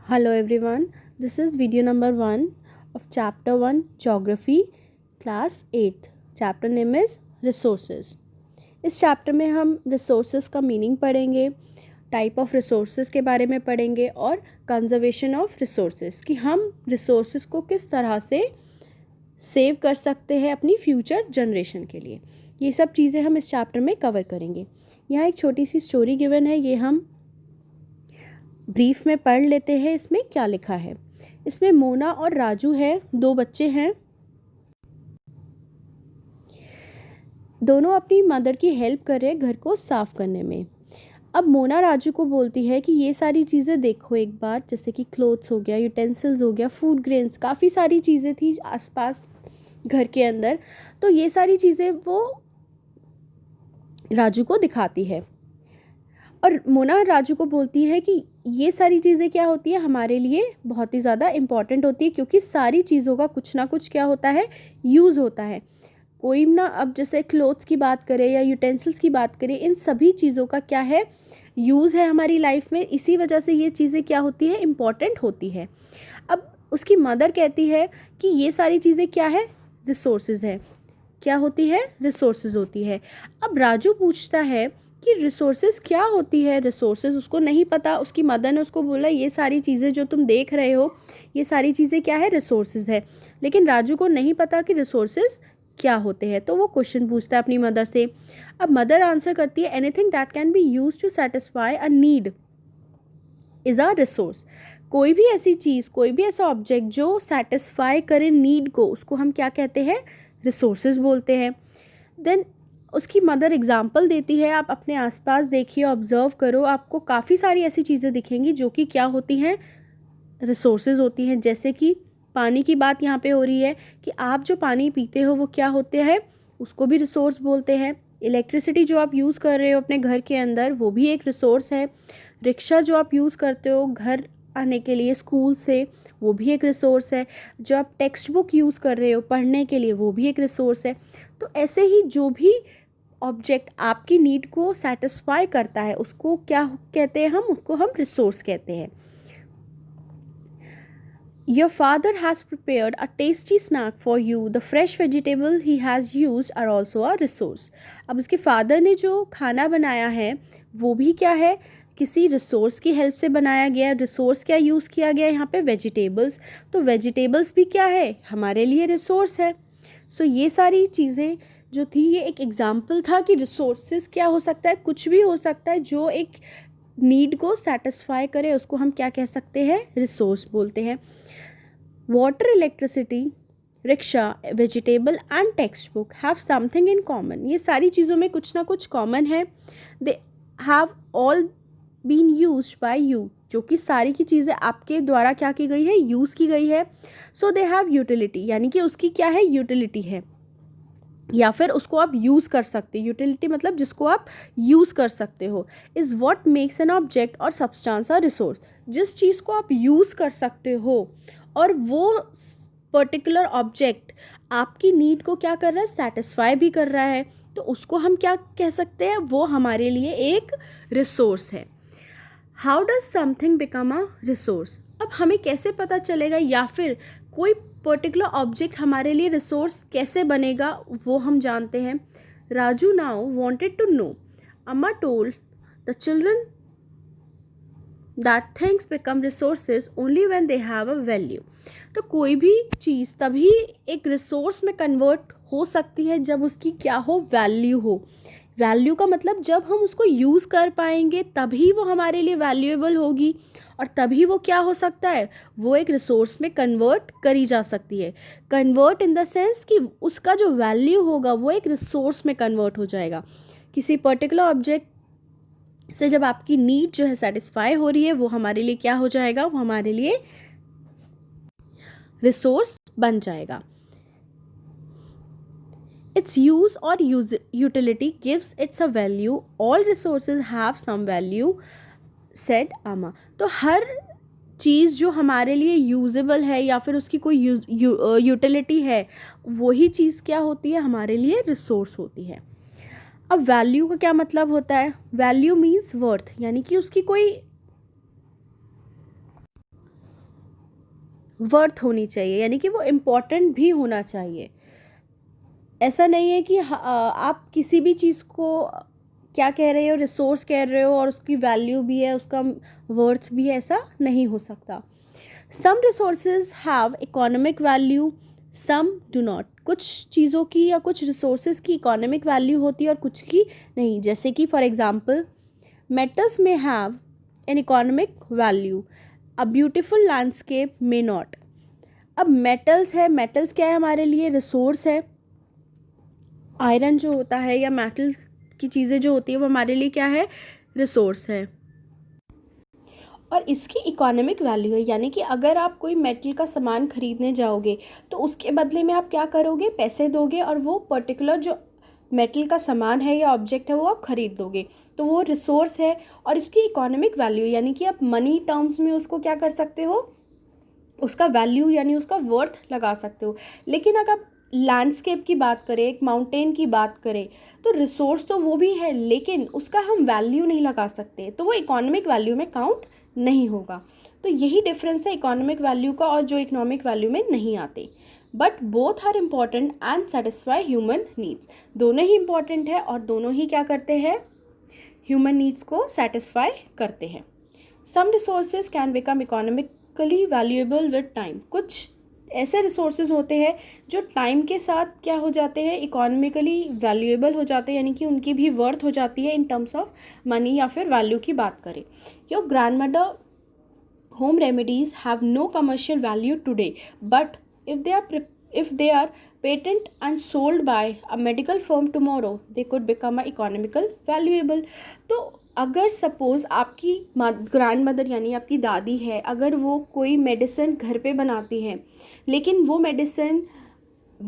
Hello everyone, this is video number 1 of chapter 1 Geography class 8th. Chapter name is Resources. इस chapter में हम resources का meaning पढ़ेंगे, type of resources के बारे में पढ़ेंगे और कंजर्वेशन ऑफ रिसोर्सेज कि हम रिसोर्सेज को किस तरह से सेव कर सकते हैं अपनी फ्यूचर जनरेशन के लिए। ये सब चीज़ें हम इस चैप्टर में कवर करेंगे। यहाँ एक छोटी सी स्टोरी गिवन है, ये हम ब्रीफ में पढ़ लेते हैं। इसमें क्या लिखा है, इसमें मोना और राजू है, दो बच्चे हैं। दोनों अपनी मदर की हेल्प कर रहे हैं घर को साफ़ करने में। अब मोना राजू को बोलती है कि ये सारी चीज़ें देखो एक बार, जैसे कि क्लोथ्स हो गया, यूटेंसिल्स हो गया, फूड ग्रेन्स, काफ़ी सारी चीज़ें थी आसपास घर के अंदर। तो ये सारी चीज़ें वो राजू को दिखाती है और मोना राजू को बोलती है कि ये सारी चीज़ें क्या होती है, हमारे लिए बहुत ही ज़्यादा इम्पॉर्टेंट होती है, क्योंकि सारी चीज़ों का कुछ ना कुछ क्या होता है, यूज़ होता है। कोई ना, अब जैसे क्लोथ्स की बात करें या यूटेंसिल्स की बात करें, इन सभी चीज़ों का क्या है, यूज़ है हमारी लाइफ में। इसी वजह से ये चीज़ें क्या होती है, इम्पॉर्टेंट होती है। अब उसकी मदर कहती है कि ये सारी चीज़ें क्या है, रिसोर्सेज है। क्या होती है, रिसोर्सेज होती है। अब राजू पूछता है कि रिसोर्सेज क्या होती है। रिसोर्सेज उसको नहीं पता, उसकी मदर ने उसको बोला ये सारी चीज़ें जो तुम देख रहे हो, ये सारी चीज़ें क्या है, रिसोर्सेज है। लेकिन राजू को नहीं पता कि रिसोर्सेज क्या होते हैं, तो वो क्वेश्चन पूछता है अपनी मदर से। अब मदर आंसर करती है, anything that can be use to satisfy a need is a resource. कोई भी ऐसी चीज़, कोई भी ऐसा ऑब्जेक्ट जो सेटिस्फाई करे नीड को, उसको हम क्या कहते हैं, रिसोर्सेज बोलते हैं। देन उसकी मदर एग्जाम्पल देती है, आप अपने आसपास देखिए, ऑब्जर्व करो, आपको काफ़ी सारी ऐसी चीज़ें दिखेंगी जो कि क्या होती हैं, रिसोर्सेज होती हैं। जैसे कि पानी की बात यहाँ पे हो रही है कि आप जो पानी पीते हो वो क्या होते हैं, उसको भी रिसोर्स बोलते हैं। इलेक्ट्रिसिटी जो आप यूज़ कर रहे हो अपने घर के अंदर, वो भी एक रिसोर्स है। रिक्शा जो आप यूज़ करते हो घर आने के लिए स्कूल से, वो भी एक रिसोर्स है। जो आप टेक्स्ट बुक यूज़ कर रहे हो पढ़ने के लिए, वो भी एक रिसोर्स है। तो ऐसे ही जो भी ऑब्जेक्ट आपकी नीड को सेटिस्फाई करता है, उसको क्या कहते हैं, हम उसको हम रिसोर्स कहते हैं। Your father has prepared a tasty snack for you. The fresh vegetable he has used are also a resource. अब उसके फादर ने जो खाना बनाया है वो भी क्या है, किसी रिसोर्स की हेल्प से बनाया गया है। रिसोर्स क्या यूज़ किया गया है यहाँ पे, वेजिटेबल्स। तो वेजिटेबल्स भी क्या है, हमारे लिए रिसोर्स है। सो ये सारी चीज़ें जो थी, ये एक एग्जाम्पल था कि रिसोर्सेज क्या हो सकता है, कुछ भी हो सकता है जो एक नीड को सेटिस्फाई करे, उसको हम क्या कह सकते हैं, रिसोर्स बोलते हैं। Water, electricity, rickshaw, vegetable and textbook have something in common. ये सारी चीज़ों में कुछ ना कुछ कॉमन है। They have all been used by you, जो कि सारी की चीज़ें आपके द्वारा क्या की गई है, यूज़ की गई है। सो दे हैव यूटिलिटी, यानी कि उसकी क्या है, यूटिलिटी है, या फिर उसको आप यूज़ कर सकते हो। यूटिलिटी मतलब जिसको आप यूज़ कर सकते हो। Is what makes an object और सब्सटेंस अ रिसोर्स। जिस चीज़ को आप यूज़ कर सकते हो और वो पर्टिकुलर ऑब्जेक्ट आपकी नीड को क्या कर रहा है, सेटिस्फाई भी कर रहा है, तो उसको हम क्या कह सकते हैं, वो हमारे लिए एक रिसोर्स है। How does something become a resource. अब हमें कैसे पता चलेगा, या फिर कोई पर्टिकुलर ऑब्जेक्ट हमारे लिए रिसोर्स कैसे बनेगा, वो हम जानते हैं। Raju now wanted to know. Amma told the children that things become resources only when they have a value. तो कोई भी चीज़ तभी एक रिसोर्स में कन्वर्ट हो सकती है जब उसकी क्या हो, वैल्यू हो। वैल्यू का मतलब जब हम उसको यूज़ कर पाएंगे तभी वो हमारे लिए वैल्यूएबल होगी, और तभी वो क्या हो सकता है, वो एक रिसोर्स में कन्वर्ट करी जा सकती है। कन्वर्ट इन द सेंस कि उसका जो वैल्यू होगा वो एक रिसोर्स में कन्वर्ट हो जाएगा। किसी पर्टिकुलर ऑब्जेक्ट से जब आपकी नीड जो है सेटिस्फाई हो रही है, वो हमारे लिए क्या हो जाएगा, वो हमारे लिए रिसोर्स बन जाएगा। Its use or utility gives its a value. All resources have some value, said Amma. तो हर चीज़ जो हमारे लिए यूजेबल है या फिर उसकी कोई यूटिलिटी है, वही चीज़ क्या होती है, हमारे लिए रिसोर्स होती है। अब वैल्यू का क्या मतलब होता है, वैल्यू मीन्स वर्थ, यानी कि उसकी कोई वर्थ होनी चाहिए, यानी कि वो इम्पॉर्टेंट भी होना चाहिए। ऐसा नहीं है कि आप किसी भी चीज़ को क्या कह रहे हो, रिसोर्स कह रहे हो और उसकी वैल्यू भी है, उसका वर्थ भी है, ऐसा नहीं हो सकता। Some resources have economic value, some do not. कुछ चीज़ों की या कुछ रिसोर्सेज की इकोनॉमिक वैल्यू होती है और कुछ की नहीं। जैसे कि फॉर एग्जांपल मेटल्स में have an economic value, a beautiful landscape may not. अब मेटल्स है, मेटल्स क्या है हमारे लिए, रिसोर्स है। आयरन जो होता है या मेटल की चीज़ें जो होती है वो हमारे लिए क्या है, रिसोर्स है। और इसकी इकोनॉमिक वैल्यू है, यानी कि अगर आप कोई मेटल का सामान खरीदने जाओगे तो उसके बदले में आप क्या करोगे, पैसे दोगे और वो पर्टिकुलर जो मेटल का सामान है या ऑब्जेक्ट है वो आप खरीद दोगे, तो वो रिसोर्स है। और इसकी इकोनॉमिक वैल्यू यानी कि आप मनी टर्म्स में उसको क्या कर सकते हो, उसका वैल्यू यानी उसका वर्थ लगा सकते हो। लेकिन अगर आप लैंडस्केप की बात करें, एक माउंटेन की बात करें, तो रिसोर्स तो वो भी है लेकिन उसका हम वैल्यू नहीं लगा सकते, तो वो इकोनॉमिक वैल्यू में काउंट नहीं होगा। तो यही डिफरेंस है इकोनॉमिक वैल्यू का और जो इकोनॉमिक वैल्यू में नहीं आते। But both are important and satisfy human needs. दोनों ही इम्पॉर्टेंट है और दोनों ही क्या करते हैं, ह्यूमन नीड्स को सेटिस्फाई करते हैं। Some resources can become economically valuable with time. कुछ ऐसे रिसोर्सेज होते हैं जो टाइम के साथ क्या हो जाते हैं, इकोनॉमिकली वैल्यूएबल हो जाते हैं, यानी कि उनकी भी वर्थ हो जाती है इन टर्म्स ऑफ मनी या फिर वैल्यू की बात करें। Your grand mother home remedies have no commercial value today, but if they are patent and sold by a medical firm tomorrow, they could become a economical valuable। तो अगर suppose आपकी grand mother यानी आपकी दादी है, अगर वो कोई मेडिसिन घर पे बनाती है लेकिन वो मेडिसिन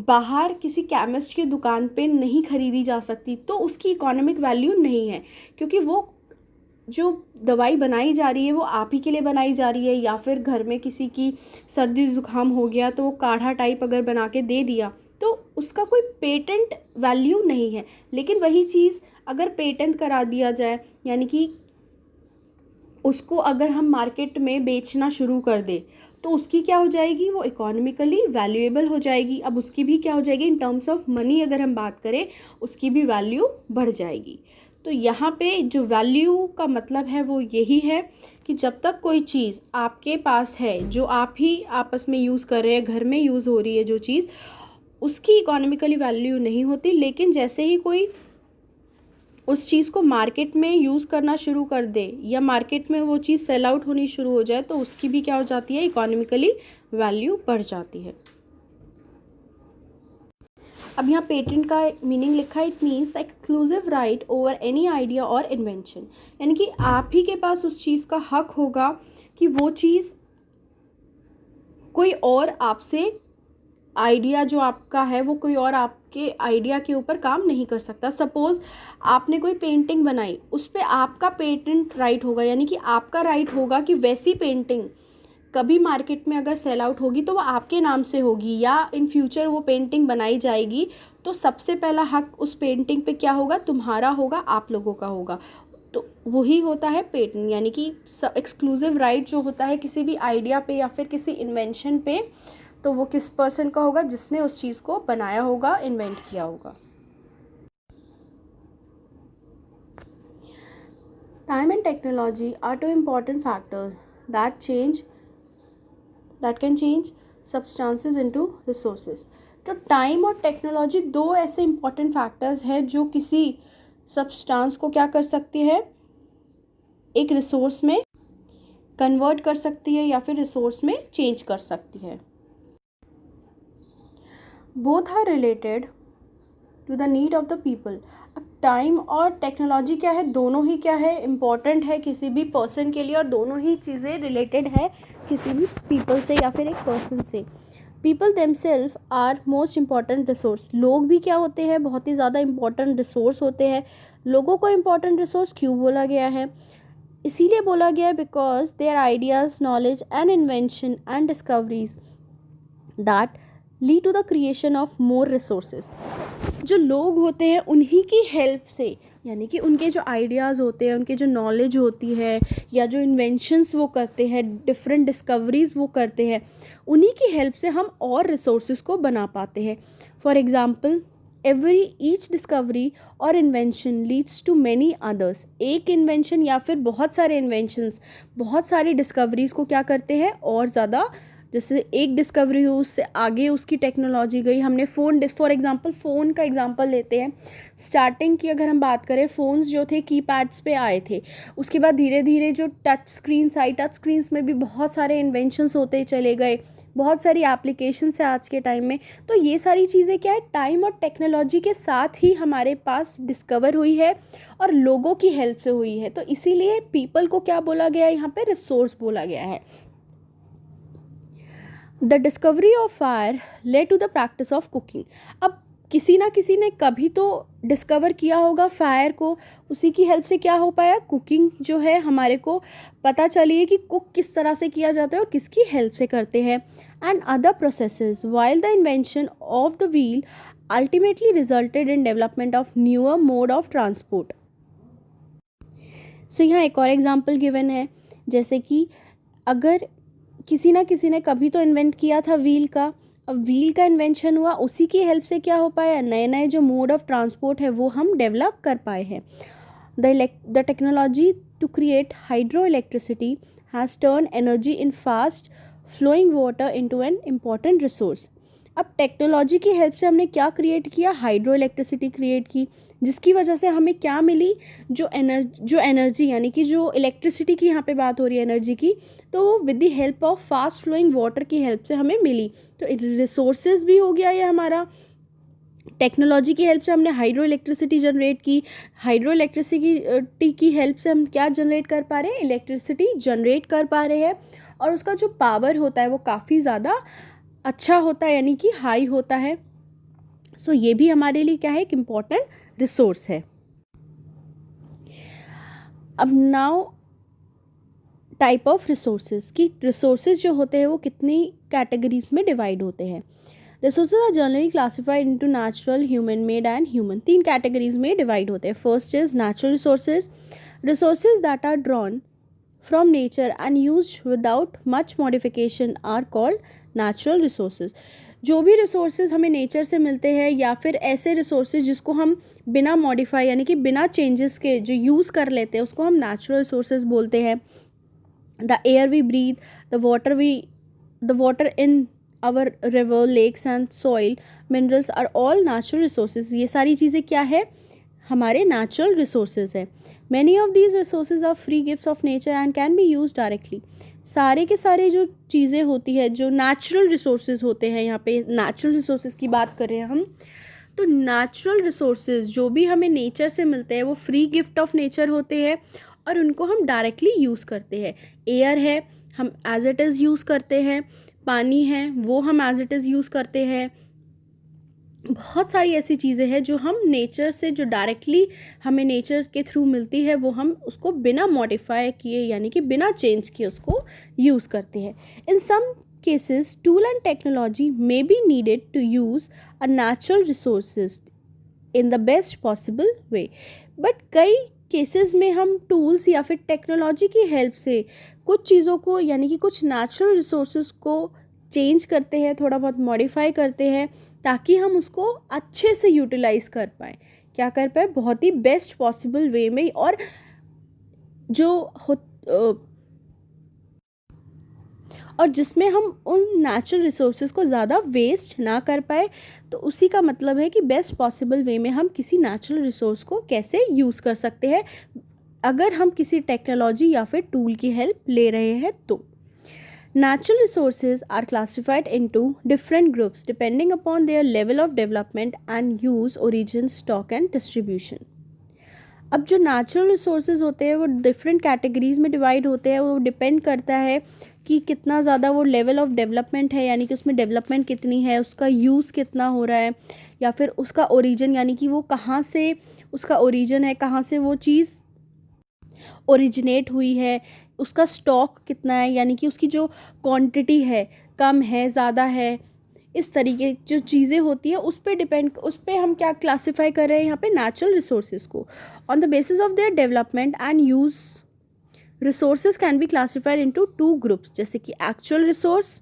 बाहर किसी केमिस्ट की दुकान पे नहीं खरीदी जा सकती, तो उसकी इकोनॉमिक वैल्यू नहीं है, क्योंकि वो जो दवाई बनाई जा रही है वो आप ही के लिए बनाई जा रही है। या फिर घर में किसी की सर्दी ज़ुकाम हो गया तो वो काढ़ा टाइप अगर बना के दे दिया तो उसका कोई पेटेंट वैल्यू नहीं है। लेकिन वही चीज़ अगर पेटेंट करा दिया जाए, यानी कि उसको अगर हम मार्केट में बेचना शुरू कर दे, तो उसकी क्या हो जाएगी, वो इकोनॉमिकली वैल्यूएबल हो जाएगी। अब उसकी भी क्या हो जाएगी, इन टर्म्स ऑफ मनी अगर हम बात करें, उसकी भी वैल्यू बढ़ जाएगी। तो यहाँ पे जो वैल्यू का मतलब है वो यही है कि जब तक कोई चीज़ आपके पास है, जो आप ही आपस में यूज़ कर रहे हैं, घर में यूज़ हो रही है जो चीज़, उसकी इकोनॉमिकली वैल्यू नहीं होती। लेकिन जैसे ही कोई उस चीज़ को मार्केट में यूज़ करना शुरू कर दे या मार्केट में वो चीज़ सेल आउट होनी शुरू हो जाए, तो उसकी भी क्या हो जाती है, इकोनॉमिकली वैल्यू बढ़ जाती है। अब यहाँ पेटेंट का मीनिंग लिखा है, it means the exclusive right over any idea और इन्वेंशन, यानी कि आप ही के पास उस चीज़ का हक होगा कि वो चीज़ कोई और आपसे आइडिया जो आपका है वो कोई और आपके आइडिया के ऊपर काम नहीं कर सकता। सपोज़ आपने कोई पेंटिंग बनाई, उस पर आपका पेटेंट राइट होगा, यानी कि आपका राइट होगा कि वैसी पेंटिंग कभी मार्केट में अगर सेल आउट होगी तो वो आपके नाम से होगी, या इन फ्यूचर वो पेंटिंग बनाई जाएगी तो सबसे पहला हक उस पेंटिंग पे क्या होगा, तुम्हारा होगा, आप लोगों का होगा। तो वही होता है पेटेंट, यानी कि एक्सक्लूसिव राइट जो होता है किसी भी आइडिया पे या फिर किसी इन्वेंशन पे, तो वो किस पर्सन का होगा, जिसने उस चीज़ को बनाया होगा, इन्वेंट किया होगा। Time and technology are two important factors that can change substances into resources। तो टाइम और टेक्नोलॉजी दो ऐसे इम्पॉर्टेंट फैक्टर्स हैं जो किसी सब्सटेंस को क्या कर सकती है, एक रिसोर्स में कन्वर्ट कर सकती है या फिर रिसोर्स में चेंज कर सकती है। Both are related to the need of the people. अब टाइम और टेक्नोलॉजी क्या है, दोनों ही क्या है, इम्पॉर्टेंट है किसी भी पर्सन के लिए, और दोनों ही चीज़ें रिलेटेड है किसी भी पीपल से या फिर एक पर्सन से। People themselves are most important resource. लोग भी क्या होते हैं, बहुत ही ज़्यादा इम्पॉर्टेंट रिसोर्स होते हैं। लोगों को इम्पॉर्टेंट रिसोर्स क्यों बोला गया है, इसीलिए बोला गया है because their ideas, knowledge and invention and discoveries that lead to the creation of more resources. जो लोग होते हैं उन्हीं की हेल्प से, यानी कि उनके जो आइडियाज़ होते हैं, उनके जो नॉलेज होती है, या जो इन्वेंशंस वो करते हैं, डिफरेंट डिस्कवरीज वो करते हैं, उन्हीं की हेल्प से हम और रिसोर्सेज को बना पाते हैं. For example, every each discovery और invention leads to many others. एक इन्वेंशन या फिर बहुत सारे इन्वेंशंस, बहुत सारी डिस्कवरीज को क्या करते हैं, और ज़्यादा, जैसे एक डिस्कवरी हुई उससे आगे उसकी टेक्नोलॉजी गई. हमने फ़ोन, फॉर एग्जांपल फ़ोन का एग्जांपल लेते हैं. स्टार्टिंग की अगर हम बात करें, फ़ोन्स जो थे कीपैड्स पे आए थे. उसके बाद धीरे धीरे जो टच स्क्रीन्स आई, टच स्क्रीन्स में भी बहुत सारे इन्वेंशंस होते चले गए, बहुत सारी एप्लीकेशंस है आज के टाइम में. तो ये सारी चीज़ें क्या है, टाइम और टेक्नोलॉजी के साथ ही हमारे पास डिस्कवर हुई है और लोगों की हेल्प से हुई है. तो इसीलिए पीपल को क्या बोला गया है, यहाँ पे रिसोर्स बोला गया है. The discovery of fire led to the practice of cooking. अब किसी ना किसी ने कभी तो डिस्कवर किया होगा फायर को, उसी की हेल्प से क्या हो पाया, कुकिंग जो है हमारे को पता चली है कि कुक किस तरह से किया जाता है और किसकी हेल्प से करते हैं. And other processes, while the invention of the wheel ultimately resulted in development of newer mode of transport. So यहाँ एक और एग्जाम्पल गिवन है, जैसे कि अगर किसी ना किसी ने कभी तो इन्वेंट किया था व्हील का. अब व्हील का इन्वेंशन हुआ, उसी की हेल्प से क्या हो पाया, नए नए जो मोड ऑफ ट्रांसपोर्ट है वो हम डेवलप कर पाए हैं. The technology to create hydro electricity has turn energy in fast flowing water into an important resource. अब टेक्नोलॉजी की हेल्प से हमने क्या क्रिएट किया, हाइड्रो इलेक्ट्रिसिटी क्रिएट की, जिसकी वजह से हमें क्या मिली, जो एनर्जी यानी कि जो इलेक्ट्रिसिटी की यहाँ पे बात हो रही है एनर्जी की, तो with the help of fast flowing water की हेल्प से हमें मिली. तो रिसोर्सेज भी हो गया ये हमारा. टेक्नोलॉजी की हेल्प से हमने हाइड्रो इलेक्ट्रिसिटी जनरेट की. हाइड्रो इलेक्ट्रिसिटी की हेल्प से हम क्या जनरेट कर पा रहे हैं, इलेक्ट्रिसिटी जनरेट कर पा रहे हैं. और उसका जो पावर होता है वो काफ़ी ज़्यादा अच्छा होता है, यानी कि हाई होता है. सो ये भी हमारे लिए क्या है, एक इम्पॉर्टेंट रिसोर्स है. अब नाउ टाइप ऑफ रिसोर्सेज, कि रिसोर्सेज जो होते हैं वो कितनी कैटेगरीज में डिवाइड होते हैं. Resources are generally classified into natural, human made and human. 3 categories में डिवाइड होते हैं. First is natural resources. Resources that are drawn from nature and used without much modification are called natural resources. जो भी resources हमें nature से मिलते हैं, या फिर ऐसे रिसोर्सेज जिसको हम बिना मॉडिफाई यानी कि बिना चेंजेस के जो यूज़ कर लेते हैं, उसको हम नेचुरल रिसोर्सेज बोलते हैं. The air we breathe, the water in our river, lakes and soil, minerals are all natural resources. ये सारी चीज़ें क्या है, हमारे नेचुरल रिसोर्सेज है. Many of these resources are free gifts of nature and can be use directly. सारे के सारे जो चीज़ें होती है, जो नेचुरल रिसोर्सेज होते हैं, यहाँ पे नेचुरल रिसोर्सेज की बात कर रहे हैं हम, तो नेचुरल रिसोर्सेज जो भी हमें नेचर से मिलते हैं वो फ्री गिफ्ट ऑफ नेचर होते हैं और उनको हम डायरेक्टली यूज़ करते हैं. एयर है, हम एज इट इज़ यूज़ करते हैं. पानी है, वो हम एज इट इज़ यूज़ करते हैं. बहुत सारी ऐसी चीज़ें हैं जो हम नेचर से, जो डायरेक्टली हमें नेचर के थ्रू मिलती है, वो हम उसको बिना मॉडिफाई किए यानी कि बिना चेंज किए उसको यूज़ करते हैं. In some cases tool and technology may be needed to use a natural resources in the best possible way. But कई केसेस में हम टूल्स या फिर टेक्नोलॉजी की हेल्प से कुछ चीज़ों को यानी कि कुछ नेचुरल रिसोर्सेज को चेंज करते हैं, थोड़ा बहुत मॉडिफाई करते हैं, ताकि हम उसको अच्छे से यूटिलाइज़ कर पाएँ. क्या कर पाए, बहुत ही बेस्ट पॉसिबल वे में, और जो और जिसमें हम उन नेचुरल रिसोर्सेज को ज़्यादा वेस्ट ना कर पाए. तो उसी का मतलब है कि बेस्ट पॉसिबल वे में हम किसी नेचुरल रिसोर्स को कैसे यूज़ कर सकते हैं, अगर हम किसी टेक्नोलॉजी या फिर टूल की हेल्प ले रहे हैं तो. Natural resources are classified into different groups depending upon their level of development and use, origin, stock and distribution. अब जो नेचुरल रिसोर्सेज होते हैं वो डिफरेंट कैटेगरीज में डिवाइड होते हैं. वो डिपेंड करता है कि कितना ज़्यादा वो लेवल ऑफ डेवलपमेंट है, यानी कि उसमें डेवलपमेंट कितनी है, उसका यूज़ कितना हो रहा है, या फिर उसका ओरिजिन यानी कि वो कहाँ से उसका ओरिजिन है, कहाँ से वो चीज़ ओरिजिनेट हुई है, उसका स्टॉक कितना है, यानी कि उसकी जो क्वांटिटी है कम है ज़्यादा है. इस तरीके जो चीज़ें होती है उस पर हम क्या क्लासीफाई कर रहे हैं यहाँ पे नेचुरल रिसोर्सेज को। On the basis of their development and use resources can be classified into 2 groups, जैसे कि actual resource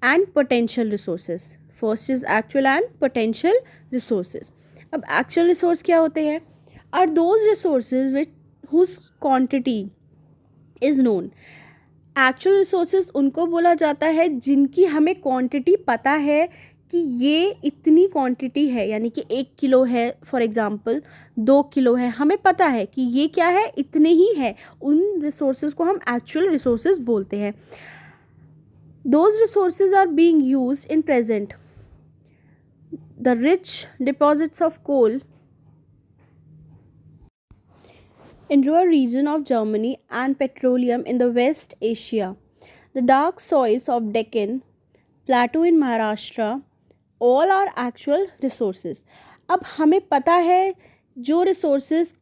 and potential resources. First is actual and potential resources. अब एक्चुअल रिसोर्स क्या होते हैं? Are those resources which whose quantity is known. Actual resources उनको बोला जाता है जिनकी हमें क्वांटिटी पता है कि ये इतनी क्वांटिटी है, यानी कि 1 किलो है फॉर एग्जांपल, 2 किलो है, हमें पता है कि ये क्या है, इतने ही है। उन रिसोर्सेज को हम एक्चुअल रिसोर्सेज बोलते हैं। Those resources are being used in present. The rich deposits of coal in rural region of Germany and petroleum in the West Asia. The dark soils of Deccan Plateau in Maharashtra all are actual resources. अब हमें पता है जो resources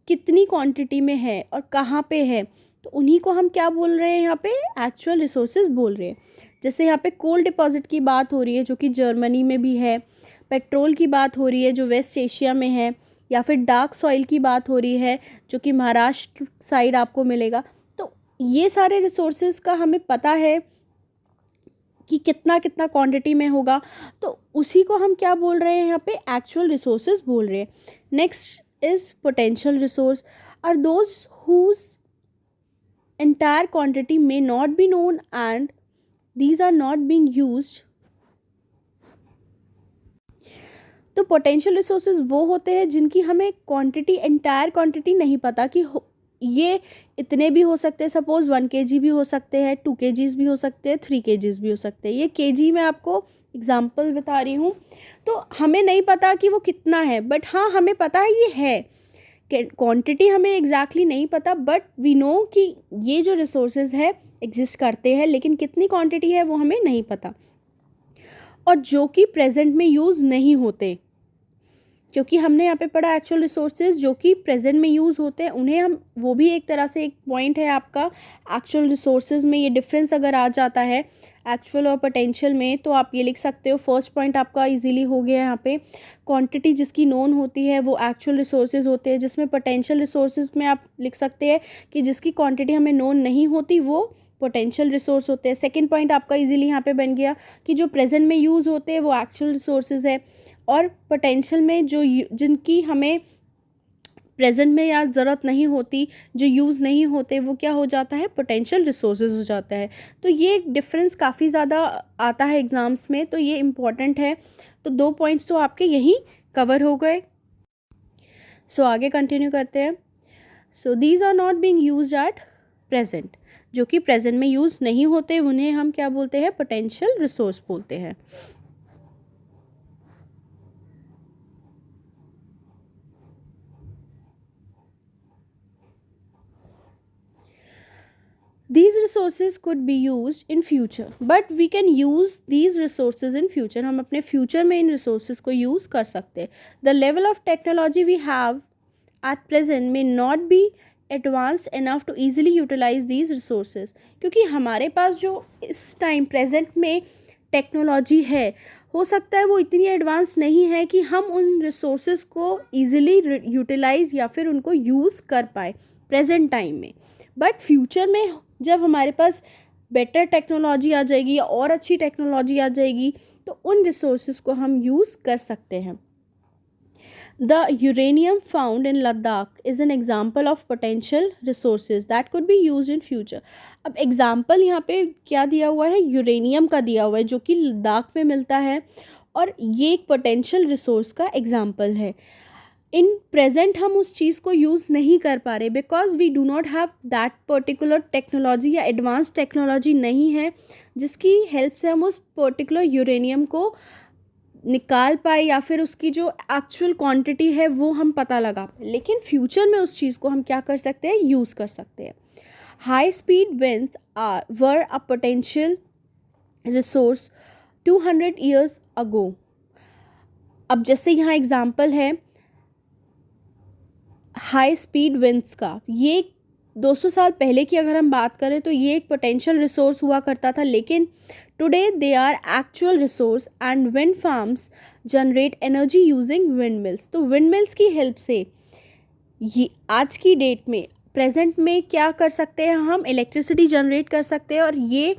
कितनी quantity में है और कहाँ पे है, तो उन्हीं को हम क्या बोल रहे हैं यहाँ पे? एक्चुअल रिसोर्सेज बोल रहे हैं। जैसे यहाँ पे कोल डिपॉजिट की बात हो रही है जो कि जर्मनी में भी है, पेट्रोल की बात हो रही है जो वेस्ट एशिया में है, या फिर डार्क सॉइल की बात हो रही है जो कि महाराष्ट्र साइड आपको मिलेगा। तो ये सारे रिसोर्सेज का हमें पता है कि कितना कितना क्वांटिटी में होगा, तो उसी को हम क्या बोल रहे हैं यहाँ पे? एक्चुअल रिसोर्सेज बोल रहे हैं। Next is potential resource are those whose entire quantity may not be known and these are not being used। तो पोटेंशियल रिसोर्सेज वो होते हैं जिनकी हमें क्वांटिटी, एंटायर क्वांटिटी नहीं पता कि ये इतने भी हो सकते हैं। सपोज 1 kg भी हो सकते हैं, 2 kgs भी हो सकते हैं, 3 kgs भी हो सकते हैं। ये kg में आपको एग्जांपल बता रही हूँ। तो हमें नहीं पता कि वो कितना है, बट हाँ हमें पता है ये है। क्वांटिटी हमें एग्जैक्टली नहीं पता, बट वी नो कि ये जो रिसोर्सेज है एग्जिस्ट करते हैं, लेकिन कितनी क्वांटिटी है वो हमें नहीं पता। और जो कि प्रेजेंट में यूज़ नहीं होते, क्योंकि हमने यहाँ पे पढ़ा एक्चुअल रिसोर्सेज जो कि प्रेजेंट में यूज़ होते हैं, उन्हें हम, वो भी एक तरह से एक पॉइंट है आपका एक्चुअल रिसोर्सेज में। ये डिफरेंस अगर आ जाता है एक्चुअल और पोटेंशियल में, तो आप ये लिख सकते हो। फर्स्ट पॉइंट आपका इजीली हो गया यहाँ पे। क्वांटिटी जिसकी नोन होती है वो एक्चुअल रिसोर्सेज होते हैं, जिसमें पोटेंशियल रिसोर्सेज में आप लिख सकते हैं कि जिसकी क्वांटिटी हमें नोन नहीं होती वो पोटेंशियल रिसोर्स होते हैं। सेकंड पॉइंट आपका इजीली यहाँ पे बन गया कि जो प्रेजेंट में यूज़ होते हैं वो एक्चुअल रिसोर्सेज है, और पोटेंशियल में जो जिनकी हमें प्रेजेंट में या ज़रूरत नहीं होती, जो यूज़ नहीं होते, वो क्या हो जाता है? पोटेंशियल रिसोर्सेज हो जाता है। तो ये डिफरेंस काफ़ी ज़्यादा आता है एग्ज़ाम्स में, तो ये इम्पॉर्टेंट है। तो 2 पॉइंट्स तो आपके यहीं कवर हो गए। सो आगे कंटिन्यू करते हैं। So these are not being used at present. जो कि प्रेजेंट में यूज़ नहीं होते उन्हें हम क्या बोलते हैं? पोटेंशियल रिसोर्स बोलते हैं। These resources could be used in future, but we can use these resources in future। हम अपने future में इन resources को use कर सकते हैं। The level of technology we have at present may not be advanced enough to easily utilize these resources। क्योंकि हमारे पास जो इस टाइम प्रेजेंट में टेक्नोलॉजी है, हो सकता है वो इतनी एडवांस नहीं है कि हम उन रिसोर्सेज को ईजिली यूटिलाइज या फिर उनको यूज़ कर पाए प्रेजेंट टाइम में। बट फ्यूचर में जब हमारे पास बेटर टेक्नोलॉजी आ जाएगी या और अच्छी टेक्नोलॉजी आ जाएगी, तो उन रिसोर्सेज को हम यूज़ कर सकते हैं। The uranium found in Ladakh is an example of potential resources that could be used in future। अब एग्जाम्पल यहाँ पे क्या दिया हुआ है? यूरेनियम का दिया हुआ है जो कि लद्दाख में मिलता है, और ये एक पोटेंशियल रिसोर्स का एग्जाम्पल है। इन प्रेजेंट हम उस चीज़ को यूज़ नहीं कर पा रहे because we do not have that particular technology या एडवांस टेक्नोलॉजी नहीं है जिसकी हेल्प से हम उस पर्टिकुलर यूरेनियम को निकाल पाए या फिर उसकी जो एक्चुअल क्वांटिटी है वो हम पता लगा पाए। लेकिन फ्यूचर में उस चीज़ को हम क्या कर सकते हैं? यूज़ कर सकते हैं। High speed winds were a potential resource 200 years ago। अब जैसे यहाँ एग्जाम्पल है हाई स्पीड विंड्स का, ये 200 साल पहले की अगर हम बात करें तो ये एक पोटेंशियल रिसोर्स हुआ करता था, लेकिन Today they are actual resource and wind farms generate energy using windmills. तो windmills की हेल्प से ये आज की डेट में प्रेजेंट में क्या कर सकते हैं, हम इलेक्ट्रिसिटी जनरेट कर सकते हैं। और ये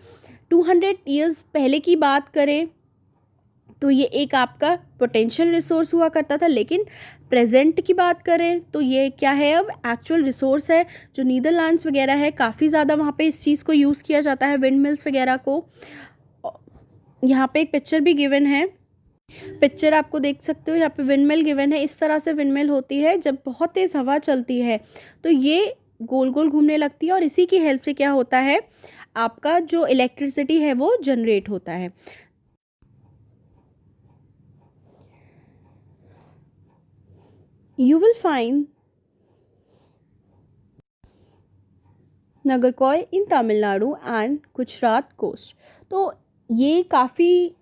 200 ईयर्स पहले की बात करें तो ये एक आपका पोटेंशियल रिसोर्स हुआ करता था, लेकिन प्रेजेंट की बात करें तो ये क्या है, अब एक्चुअल रिसोर्स है। जो नीदरलैंड्स वगैरह है, काफ़ी ज़्यादा वहाँ पे इस चीज़ को यूज़ किया जाता है, विंड मिल्स वगैरह को। यहाँ पे एक पिक्चर भी गिवन है, पिक्चर आपको देख सकते हो, यहाँ पे विंडमिल गिवन है। इस तरह से विंडमिल होती है, जब बहुत तेज़ हवा चलती है तो ये गोल गोल घूमने लगती है, और इसी की हेल्प से क्या होता है, आपका जो इलेक्ट्रिसिटी है वो जनरेट होता है। You will find Nagercoil in Tamil Nadu and Gujarat coast. तो ये काफ़ी,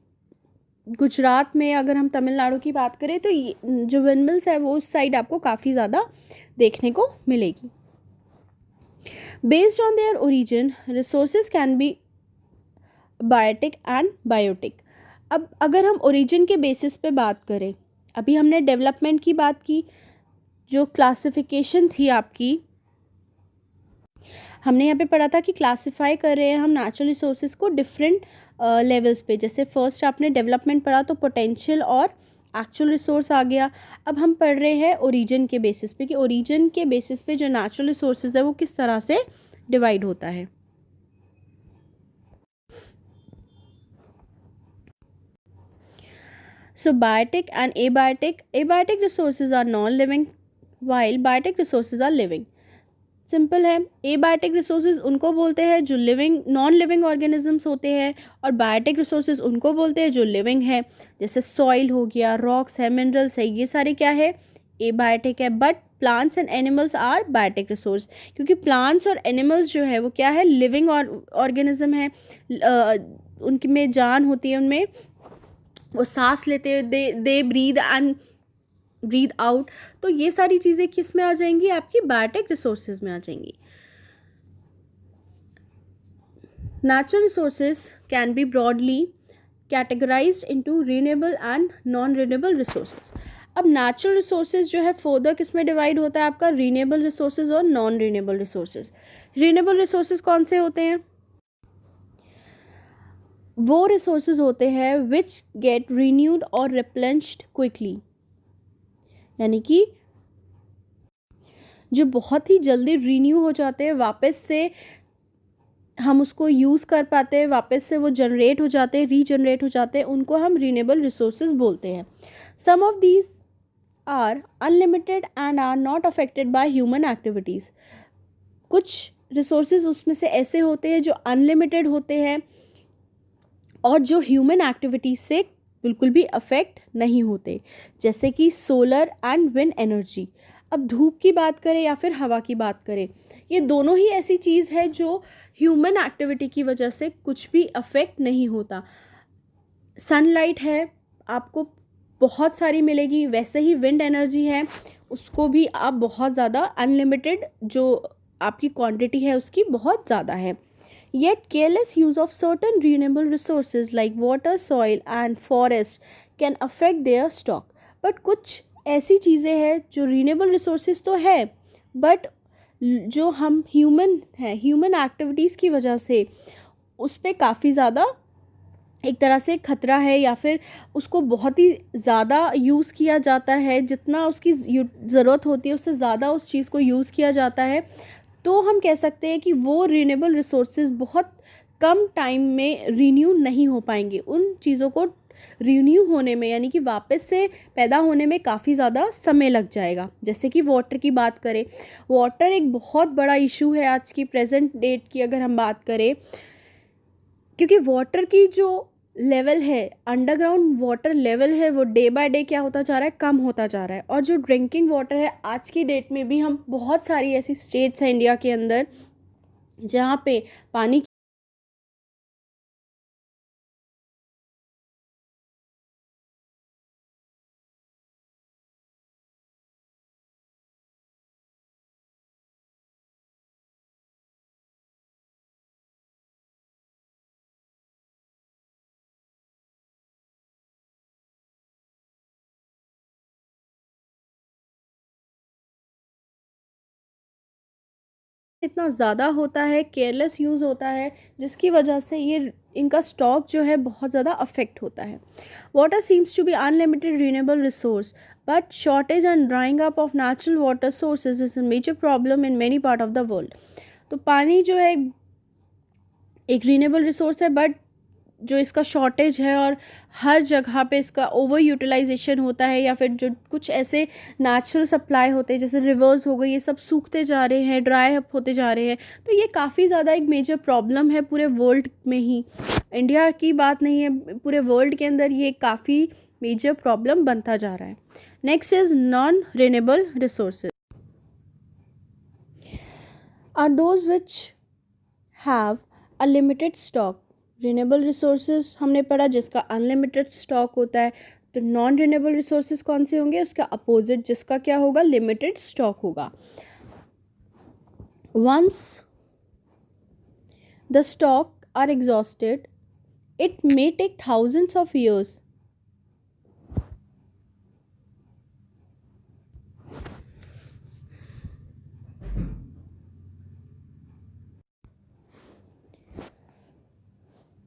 गुजरात में अगर हम तमिलनाडु की बात करें तो ये जो विंडमिल्स है वो उस साइड आपको काफ़ी ज़्यादा देखने को मिलेगी। Based on their origin resources can be biotic and biotic. अब अगर हम ओरिजिन के बेसिस पे बात करें, अभी हमने डेवलपमेंट की बात की, जो क्लासिफिकेशन थी आपकी, हमने यहाँ पे पढ़ा था कि क्लासिफाई कर रहे हैं हम नेचुरल रिसोर्सेज को डिफरेंट लेवल्स पे। जैसे फर्स्ट आपने डेवलपमेंट पढ़ा तो पोटेंशियल और एक्चुअल रिसोर्स आ गया। अब हम पढ़ रहे हैं ओरिजिन के बेसिस पे कि ओरिजिन के बेसिस पे जो नेचुरल रिसोर्सेज है वो किस तरह से डिवाइड होता है। So biotic and abiotic resources are non-living while biotic resources are living. Simple है, एबायोटिक रिसोर्सेज उनको बोलते हैं जो लिविंग नॉन लिविंग ऑर्गेनिजम्स होते हैं, और बायोटिक रिसोर्सेज उनको बोलते हैं जो लिविंग है। जैसे सॉइल हो गया, रॉक्स है, मिनरल्स है, ये सारे क्या है, एबायोटिक है। But plants and animals are biotic resource, क्योंकि प्लांट्स और एनिमल्स जो है वो क्या है, लिविंग ऑर्गेनिज्म है। उनकी में जान होती है, उनमें वो सांस लेते हुए दे ब्रीद एंड ब्रीद आउट। तो ये सारी चीज़ें किस में आ जाएंगी, आपकी बायोटिक रिसोर्सेज में आ जाएंगी। Natural resources can B broadly categorised into renewable and non renewable resources. अब नेचुरल रिसोर्सेज जो है फर्दर किस में डिवाइड होता है, आपका रिन्यूएबल रिसोर्सेज और non renewable resources. Renewable resources कौन से होते हैं, वो रिसोर्सेज होते हैं विच गेट रीन्यूड और रिप्लेनिश्ड क्विकली, यानी कि जो बहुत ही जल्दी रीन्यू हो जाते हैं, वापस से हम उसको यूज़ कर पाते हैं, वापस से वो जनरेट हो जाते हैं, रीजनरेट हो जाते हैं, उनको हम रिन्यूएबल रिसोर्सेज बोलते हैं। Some of these are unlimited and are not affected by human activities. कुछ रिसोर्सेज उसमें से ऐसे होते हैं जो अनलिमिटेड होते हैं और जो ह्यूमन एक्टिविटीज़ से बिल्कुल भी अफेक्ट नहीं होते, जैसे कि सोलर एंड विंड एनर्जी। अब धूप की बात करें या फिर हवा की बात करें, ये दोनों ही ऐसी चीज़ है जो ह्यूमन एक्टिविटी की वजह से कुछ भी अफेक्ट नहीं होता। सनलाइट है, आपको बहुत सारी मिलेगी, वैसे ही विंड एनर्जी है, उसको भी आप बहुत ज़्यादा अनलिमिटेड, जो आपकी क्वांटिटी है उसकी बहुत ज़्यादा है। Yet careless use of certain renewable resources like water, soil and forest can affect their stock. But कुछ ऐसी चीज़ें हैं जो renewable resources तो है, but जो हम ह्यूमन एक्टिविटीज़ की वजह से उस पर काफ़ी ज़्यादा एक तरह से खतरा है, या फिर उसको बहुत ही ज़्यादा यूज़ किया जाता है, जितना उसकी ज़रूरत होती है उससे ज़्यादा उस चीज़ को यूज़ किया जाता है। तो हम कह सकते हैं कि वो रिन्यूएबल रिसोर्सेज बहुत कम टाइम में रीन्यू नहीं हो पाएंगे। उन चीज़ों को रीन्यू होने में, यानी कि वापस से पैदा होने में काफ़ी ज़्यादा समय लग जाएगा। जैसे कि वाटर की बात करें, वाटर एक बहुत बड़ा इशू है आज की प्रेजेंट डेट की अगर हम बात करें, क्योंकि वाटर की जो लेवल है, अंडरग्राउंड वाटर लेवल है, वो डे बाय डे क्या होता जा रहा है, कम होता जा रहा है। और जो ड्रिंकिंग वाटर है आज की डेट में भी, हम बहुत सारी ऐसी स्टेट्स हैं इंडिया के अंदर जहाँ पे पानी इतना ज़्यादा होता है, केयरलेस यूज़ होता है, जिसकी वजह से ये इनका स्टॉक जो है बहुत ज़्यादा अफेक्ट होता है। Water seems to be unlimited renewable resource, but shortage and drying up of natural water sources is a major problem in many part of the world. तो पानी जो है एक रीनेबल रिसोर्स है, बट जो इसका शॉर्टेज है और हर जगह पे इसका ओवर यूटिलाइजेशन होता है, या फिर जो कुछ ऐसे नेचुरल सप्लाई होते हैं जैसे रिवर्स हो गए, ये सब सूखते जा रहे हैं, ड्राई अप होते जा रहे हैं। तो ये काफ़ी ज़्यादा एक मेजर प्रॉब्लम है पूरे वर्ल्ड में ही, इंडिया की बात नहीं है, पूरे वर्ल्ड के अंदर ये काफ़ी मेजर प्रॉब्लम बनता जा रहा है। Next is non renewable resources are those which have a limited stock. Renewable resources हमने पढ़ा जिसका अनलिमिटेड स्टॉक होता है। तो नॉन रिन्यूएबल रिसोर्सेज कौन से होंगे? उसका अपोजिट, जिसका क्या होगा? लिमिटेड स्टॉक होगा। Once the stock are exhausted it may take thousands of years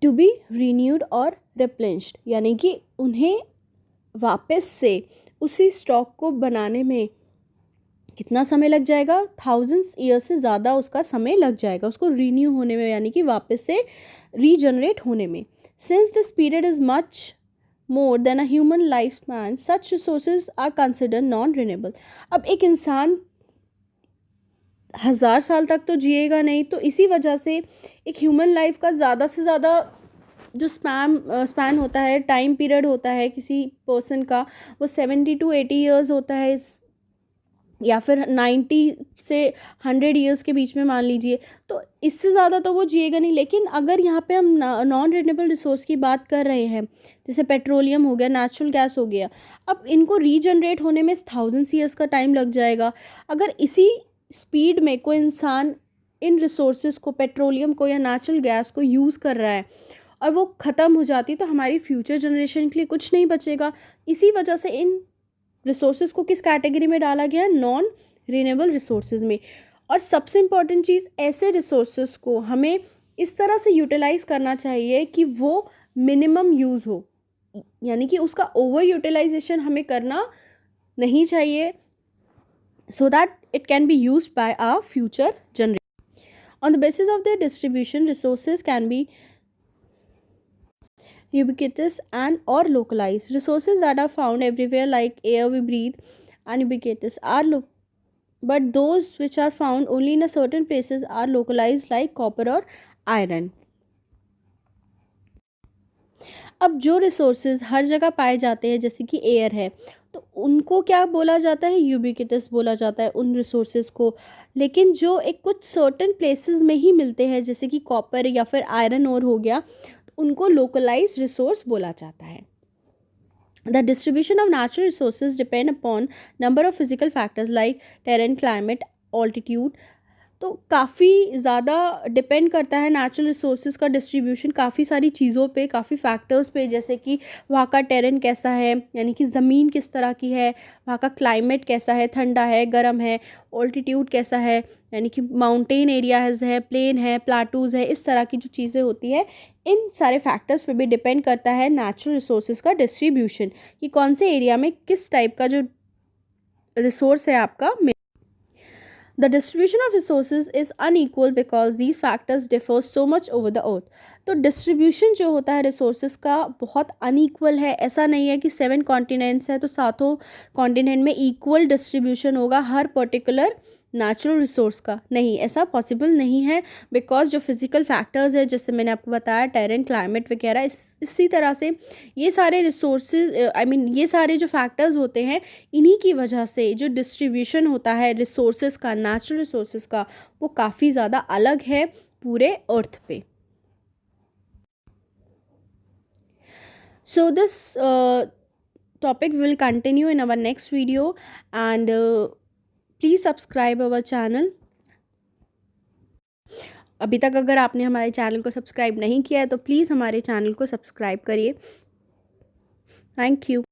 to be renewed और रिप्लेनिश्ड, यानी कि उन्हें वापस से उसी स्टॉक को बनाने में कितना समय लग जाएगा? थाउजेंड्स ईयर से ज़्यादा उसका समय लग जाएगा उसको रीन्यू होने में, यानी कि वापस से रीजनरेट होने में। Since this period is much more than a human life span such resources are consider non renewable. अब एक इंसान 1000 साल तक तो जिएगा नहीं, तो इसी वजह से एक ह्यूमन लाइफ का ज़्यादा से ज़्यादा जो स्पैन होता है, टाइम पीरियड होता है किसी पर्सन का, वो 70 to 80 ईयर्स होता है, या फिर 90 से 100 ईयर्स के बीच में मान लीजिए। तो इससे ज़्यादा तो वो जिएगा नहीं। लेकिन अगर यहाँ पे हम नॉन रिन्यूएबल रिसोर्स की बात कर रहे हैं, जैसे पेट्रोलियम हो गया, नेचुरल गैस हो गया, अब इनको रीजनरेट होने में थाउजेंड्स ईयर्स का टाइम लग जाएगा। अगर इसी स्पीड में कोई इंसान इन रिसोर्सेज को, पेट्रोलियम को या नेचुरल गैस को यूज़ कर रहा है और वो ख़त्म हो जाती है, तो हमारी फ्यूचर जनरेशन के लिए कुछ नहीं बचेगा। इसी वजह से इन रिसोर्सेज को किस कैटेगरी में डाला गया? नॉन रिन्यूएबल रिसोर्सेज में। और सबसे इम्पॉर्टेंट चीज़, ऐसे रिसोर्सेज को हमें इस तरह से यूटिलाइज़ करना चाहिए कि वो मिनिमम यूज़ हो, यानी कि उसका ओवर यूटिलाइजेशन हमें करना नहीं चाहिए, so that it can be used by our future generation. On the basis of their distribution, resources can be ubiquitous and or localized. Resources that are found everywhere like air we breathe and ubiquitous are but those which are found only in a certain places are localized like copper or iron. अब जो resources हर जगह पाए जाते हैं, जैसे कि air है, तो उनको क्या बोला जाता है? यूबिक्विटस बोला जाता है उन रिसोर्सेज को। लेकिन जो एक कुछ सर्टेन प्लेसेस में ही मिलते हैं, जैसे कि कॉपर या फिर आयरन ओर हो गया, तो उनको लोकलाइज रिसोर्स बोला जाता है। The distribution of natural resources depend upon number of physical factors like terrain, climate, altitude. तो काफ़ी ज़्यादा डिपेंड करता है नेचुरल रिसोर्सेज का डिस्ट्रीब्यूशन काफ़ी सारी चीज़ों पे, काफ़ी फैक्टर्स पे, जैसे कि वहाँ का टेरेन कैसा है, यानी कि ज़मीन किस तरह की है, वहाँ का क्लाइमेट कैसा है, ठंडा है, गर्म है, ऑल्टीट्यूड कैसा है, यानी कि माउंटेन एरियाज है, प्लेन है, प्लाटूज़ है, इस तरह की जो चीज़ें होती है, इन सारे फैक्टर्स पे भी डिपेंड करता है नेचुरल रिसोर्सेज का डिस्ट्रीब्यूशन, कि कौन से एरिया में किस टाइप का जो रिसोर्स है आपका। The distribution of resources is unequal because these factors differ so much over the earth. तो डिस्ट्रीब्यूशन जो होता है रिसोर्सेज का बहुत अनईक्वल है। ऐसा नहीं है कि 7 कॉन्टिनेंट्स है तो सातों कॉन्टिनेंट में इक्वल डिस्ट्रीब्यूशन होगा हर पर्टिकुलर नेचुरल रिसोर्स का। नहीं, ऐसा पॉसिबल नहीं है, बिकॉज जो फिज़िकल फैक्टर्स है, जैसे मैंने आपको बताया, टेरेन, क्लाइमेट वगैरह, इसी तरह से ये सारे रिसोर्सेज, ये सारे जो फैक्टर्स होते हैं, इन्हीं की वजह से जो डिस्ट्रीब्यूशन होता है रिसोर्सेज का, नेचुरल रिसोर्सेज का, वो काफ़ी ज़्यादा अलग है पूरे अर्थ पे। So this topic will continue in our next video, and please subscribe our channel. अभी तक अगर आपने हमारे चैनल को सब्सक्राइब नहीं किया है तो प्लीज़ हमारे चैनल को सब्सक्राइब करिए। Thank you.